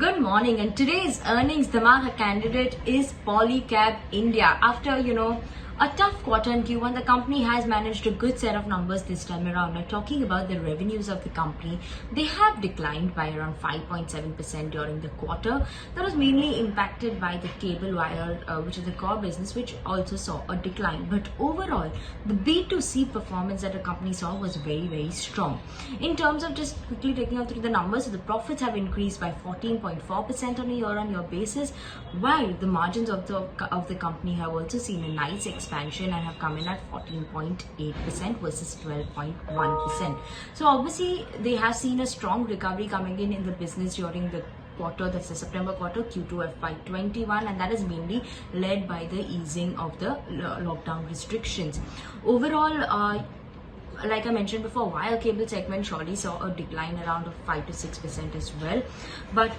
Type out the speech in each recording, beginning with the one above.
Good morning, and today's earnings Dhamaka candidate is Polycab India. After a tough quarter in Q1, the company has managed a good set of numbers this time around. Now, talking about the revenues of the company, they have declined by around 5.7% during the quarter. That was mainly impacted by the cable wire, which is the core business, which also saw a decline. But overall, the B2C performance that the company saw was very, very strong. In terms of just quickly taking out through the numbers, the profits have increased by 14.4% on a year-on-year basis, while the margins of the company have also seen a nice expansion and have come in at 14.8% versus 12.1%. So obviously they have seen a strong recovery coming in the business during the quarter, that's the September quarter, Q2FY21, and that is mainly led by the easing of the lockdown restrictions. Overall, like I mentioned before, wire cable segment surely saw a decline around of 5 to 6% as well. But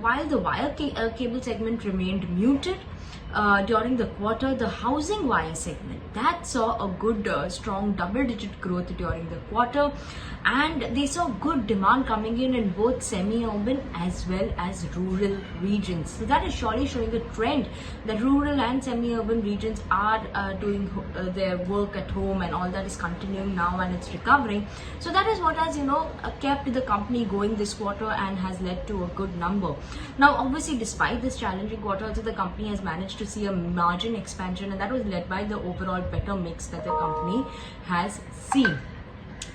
while the wire cable segment remained muted during the quarter, the housing wire segment that saw a good strong double-digit growth during the quarter, and they saw good demand coming in both semi-urban as well as rural regions. So that is surely showing a trend that rural and semi-urban regions are doing their work at home, and all that is continuing now and it's recovering. So that is what has kept the company going this quarter and has led to a good number. Now obviously, despite this challenging quarter, also the company has managed to see a margin expansion, and that was led by the overall better mix that the company has seen.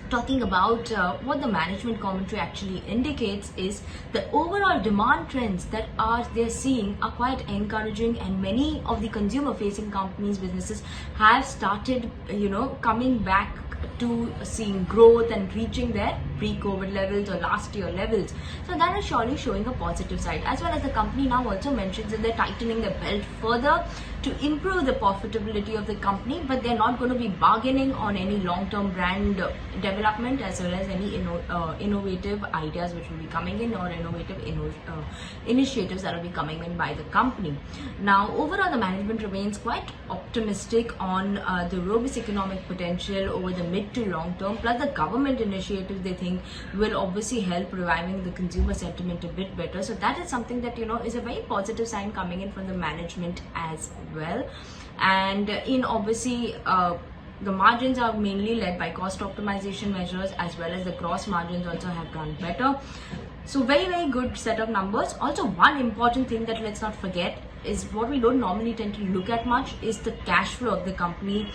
Talking about what the management commentary actually indicates is the overall demand trends that they're seeing are quite encouraging, and many of the consumer facing companies, businesses have started coming back to seeing growth and reaching their pre-COVID levels or last year levels. So that is surely showing a positive side, as well as the company now also mentions that they're tightening the belt further to improve the profitability of the company, but they're not going to be bargaining on any long-term brand development as well as any innovative ideas which will be coming in, or innovative initiatives that will be coming in by the company. Now overall, the management remains quite optimistic on the robust economic potential over the mid to long term, plus the government initiatives they think will obviously help reviving the consumer sentiment a bit better. So that is something that is a very positive sign coming in from the management as well. And in obviously the margins are mainly led by cost optimization measures, as well as the gross margins also have gone better. So very, very good set of numbers. Also, one important thing that let's not forget is what we don't normally tend to look at much is the cash flow of the company.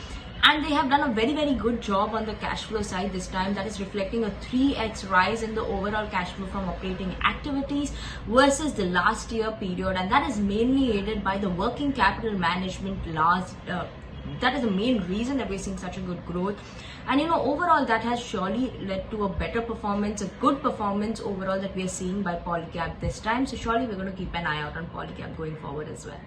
And they have done a very, very good job on the cash flow side this time. That is reflecting a 3x rise in the overall cash flow from operating activities versus the last year period. And that is mainly aided by the working capital management that is the main reason that we're seeing such a good growth. And overall, that has surely led to a better performance, a good performance overall that we are seeing by Polycab this time. So surely we're going to keep an eye out on Polycab going forward as well.